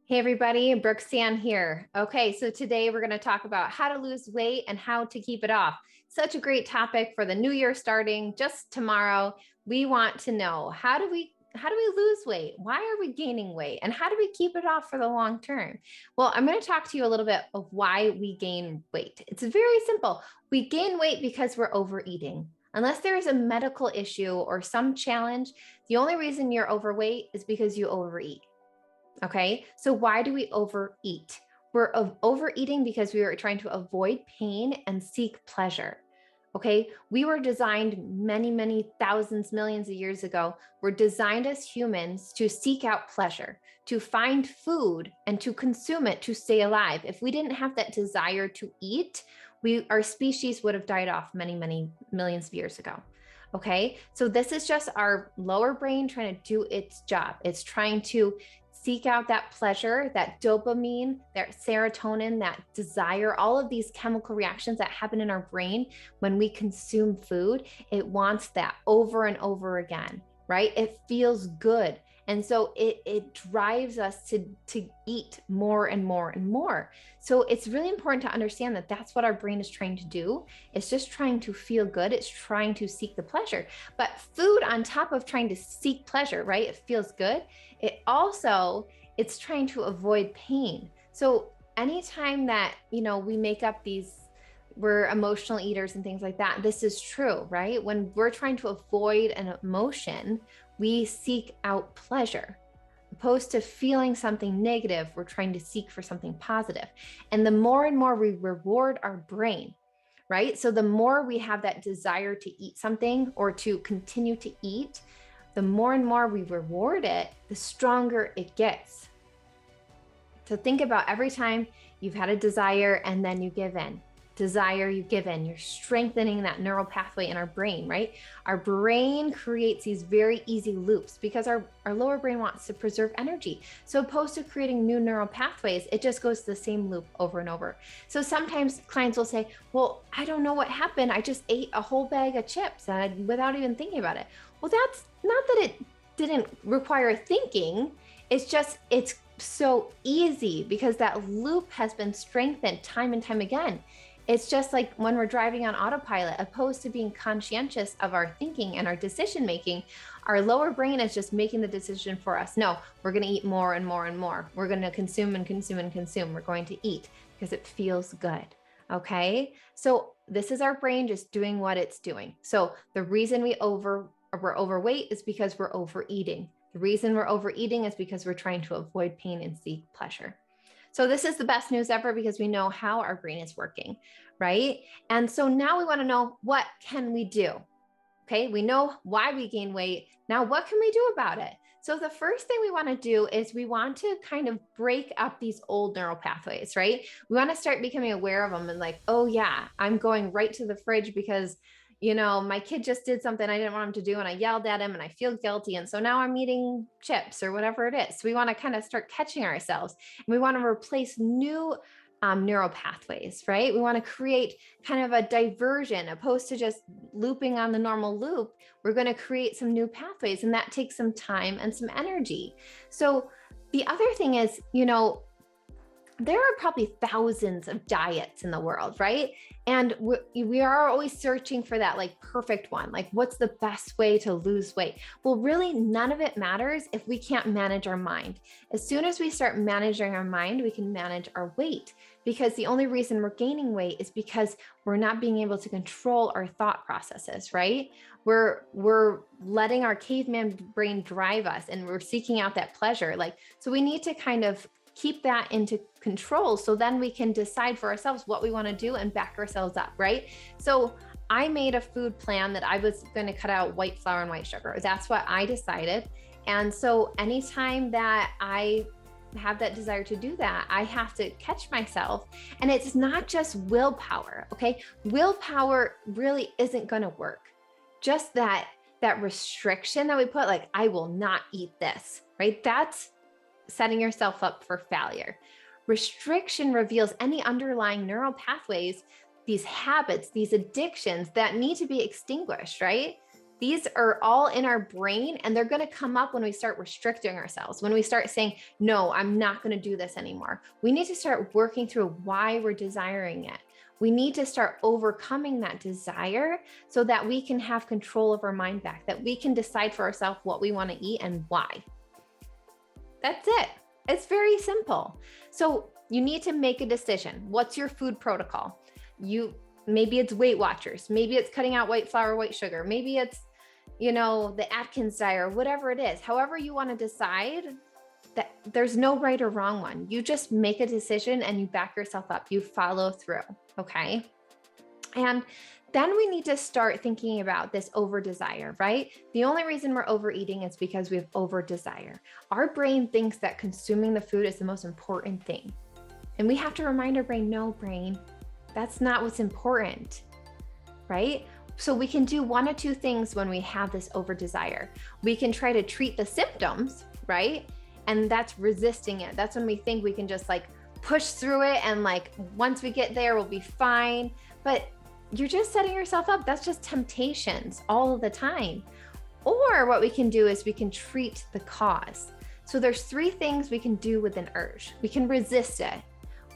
Hey everybody, Brooke Sann here. Okay, so today we're going to talk about how to lose weight and how to keep it off. Such a great topic for the new year starting just tomorrow. We want to know how do we lose weight? Why are we gaining weight? And how do we keep it off for the long term? Well, I'm going to talk to you a little bit of why we gain weight. It's very simple. We gain weight because we're overeating. Unless there is a medical issue or some challenge, the only reason you're overweight is because you overeat. Okay. So why do we overeat? We're overeating because we are trying to avoid pain and seek pleasure. Okay. We were designed many, many thousands, millions of years ago. We're designed as humans to seek out pleasure, to find food and to consume it to stay alive. If we didn't have that desire to eat, our species would have died off many, many millions of years ago. Okay. So this is just our lower brain trying to do its job. It's trying to seek out that pleasure, that dopamine, that serotonin, that desire, all of these chemical reactions that happen in our brain when we consume food. It wants that over and over again, right? It feels good. And so it drives us to eat more and more and more. So it's really important to understand that that's what our brain is trying to do. It's just trying to feel good. It's trying to seek the pleasure. But food on top of trying to seek pleasure, right? It feels good. It's trying to avoid pain. So anytime that, we make up we're emotional eaters and things like that, this is true, right? When we're trying to avoid an emotion, we seek out pleasure. Opposed to feeling something negative, we're trying to seek for something positive. And the more and more we reward our brain, right? So the more we have that desire to eat something or to continue to eat, the more and more we reward it, the stronger it gets. So think about every time you've had a desire and then you give in. Desire, you give in. You're strengthening that neural pathway in our brain, right? Our brain creates these very easy loops because our lower brain wants to preserve energy. So opposed to creating new neural pathways, it just goes to the same loop over and over. So sometimes clients will say, well, I don't know what happened. I just ate a whole bag of chips without even thinking about it. Well, that's not that it didn't require thinking. It's so easy because that loop has been strengthened time and time again. It's just like when we're driving on autopilot, opposed to being conscientious of our thinking and our decision making, our lower brain is just making the decision for us. No, we're going to eat more and more and more. We're going to consume and consume and consume. We're going to eat because it feels good. Okay. So this is our brain just doing what it's doing. So the reason we're overweight is because we're overeating. The reason we're overeating is because we're trying to avoid pain and seek pleasure. So this is the best news ever because we know how our brain is working, right? And so now we want to know, what can we do? Okay, we know why we gain weight. Now, what can we do about it? So the first thing we want to do is we want to kind of break up these old neural pathways, right? We want to start becoming aware of them and like, oh yeah, I'm going right to the fridge because my kid just did something I didn't want him to do and I yelled at him and I feel guilty. And so now I'm eating chips or whatever it is. So we want to kind of start catching ourselves and we want to replace new neural pathways, right? We want to create kind of a diversion opposed to just looping on the normal loop. We're going to create some new pathways and that takes some time and some energy. So the other thing is, there are probably thousands of diets in the world, right? And we are always searching for that like perfect one. Like, what's the best way to lose weight? Well, really, none of it matters if we can't manage our mind. As soon as we start managing our mind, we can manage our weight, because the only reason we're gaining weight is because we're not being able to control our thought processes, right? We're letting our caveman brain drive us and we're seeking out that pleasure. So we need to kind of keep that into control so then we can decide for ourselves what we want to do and back ourselves up, right? So I made a food plan that I was going to cut out white flour and white sugar. That's what I decided. And so anytime that I have that desire to do that, I have to catch myself. And it's not just willpower, okay? Willpower really isn't going to work. Just that restriction that we put, like, I will not eat this, right? That's setting yourself up for failure. Restriction reveals any underlying neural pathways, these habits, these addictions that need to be extinguished, right? These are all in our brain, and they're going to come up when we start restricting ourselves, when we start saying, no, I'm not going to do this anymore. We need to start working through why we're desiring it. We need to start overcoming that desire so that we can have control of our mind back, that we can decide for ourselves what we want to eat and why. That's it. It's very simple. So you need to make a decision. What's your food protocol? Maybe it's Weight Watchers. Maybe it's cutting out white flour, white sugar. Maybe it's, the Atkins diet or whatever it is. However you want to decide, that there's no right or wrong one. You just make a decision and you back yourself up. You follow through. Okay. And then we need to start thinking about this over desire, right? The only reason we're overeating is because we have over desire. Our brain thinks that consuming the food is the most important thing. And we have to remind our brain, no, brain, that's not what's important, right? So we can do one of two things when we have this over desire. We can try to treat the symptoms, right? And that's resisting it. That's when we think we can just push through it. And once we get there, we'll be fine. But you're just setting yourself up. That's just temptations all of the time. Or what we can do is we can treat the cause. So there's three things we can do with an urge. We can resist it,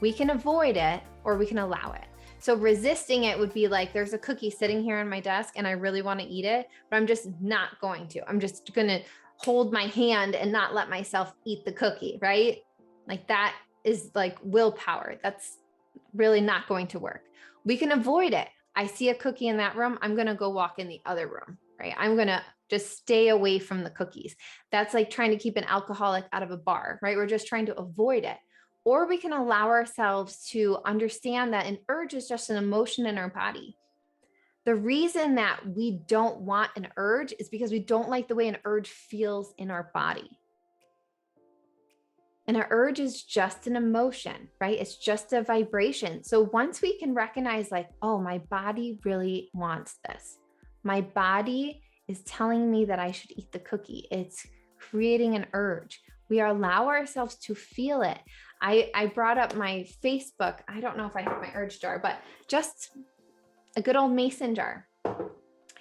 we can avoid it, or we can allow it. So resisting it would be there's a cookie sitting here on my desk and I really want to eat it, but I'm just not going to. I'm just going to hold my hand and not let myself eat the cookie, right? That is willpower. That's really not going to work. We can avoid it. I see a cookie in that room. I'm going to go walk in the other room, right? I'm going to just stay away from the cookies. That's like trying to keep an alcoholic out of a bar, right? We're just trying to avoid it. Or we can allow ourselves to understand that an urge is just an emotion in our body. The reason that we don't want an urge is because we don't like the way an urge feels in our body. And an urge is just an emotion, right? It's just a vibration. So once we can recognize oh, my body really wants this. My body is telling me that I should eat the cookie. It's creating an urge. We allow ourselves to feel it. I brought up my Facebook. I don't know if I have my urge jar, but just a good old mason jar.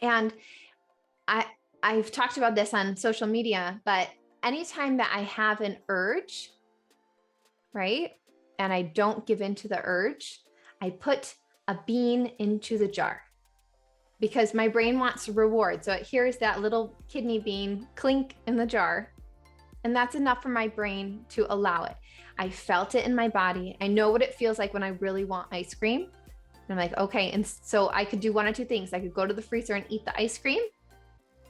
And I've talked about this on social media, but anytime that I have an urge, right, and I don't give in to the urge, I put a bean into the jar because my brain wants reward. So it hears that little kidney bean clink in the jar. And that's enough for my brain to allow it. I felt it in my body. I know what it feels like when I really want ice cream. And I'm like, okay. And so I could do one of two things. I could go to the freezer and eat the ice cream,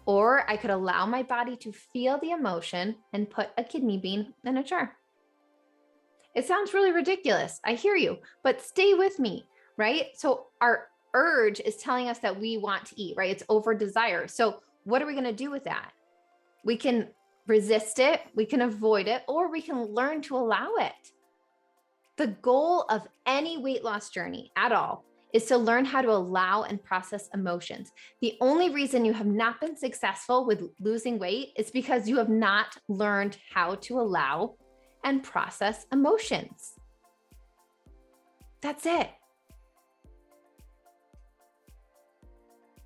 or I could allow my body to feel the emotion and put a kidney bean in a jar. It sounds really ridiculous. I hear you, but stay with me, right? So our urge is telling us that we want to eat, right? It's over desire. So what are we going to do with that? We can resist it, we can avoid it, or we can learn to allow it. The goal of any weight loss journey at all is to learn how to allow and process emotions. The only reason you have not been successful with losing weight is because you have not learned how to allow and process emotions. That's it.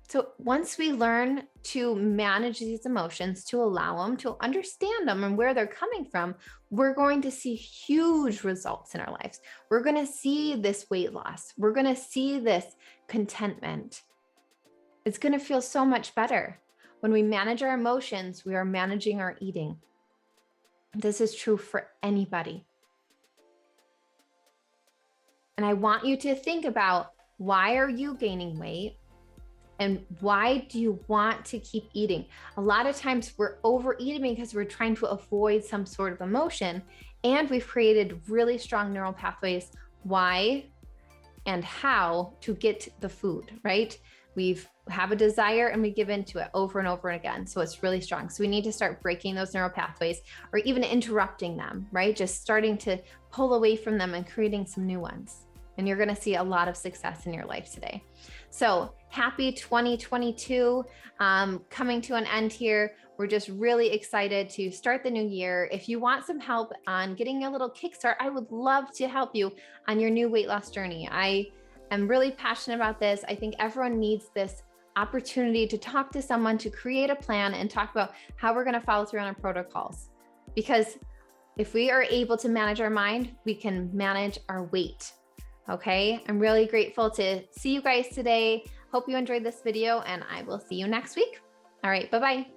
So once we learn to manage these emotions, to allow them, to understand them and where they're coming from, we're going to see huge results in our lives. We're going to see this weight loss. We're going to see this contentment. It's going to feel so much better. When we manage our emotions, we are managing our eating. This is true for anybody. And I want you to think about, why are you gaining weight? And why do you want to keep eating? A lot of times we're overeating because we're trying to avoid some sort of emotion, and we've created really strong neural pathways, why and how to get the food, right? We have a desire and we give into it over and over again. So it's really strong. So we need to start breaking those neural pathways, or even interrupting them, right? Just starting to pull away from them and creating some new ones. And you're going to see a lot of success in your life today. So happy 2022, coming to an end here. We're just really excited to start the new year. If you want some help on getting a little kickstart, I would love to help you on your new weight loss journey. I am really passionate about this. I think everyone needs this opportunity to talk to someone, to create a plan and talk about how we're going to follow through on our protocols. Because if we are able to manage our mind, we can manage our weight. Okay. I'm really grateful to see you guys today. Hope you enjoyed this video, and I will see you next week. All right. Bye-bye.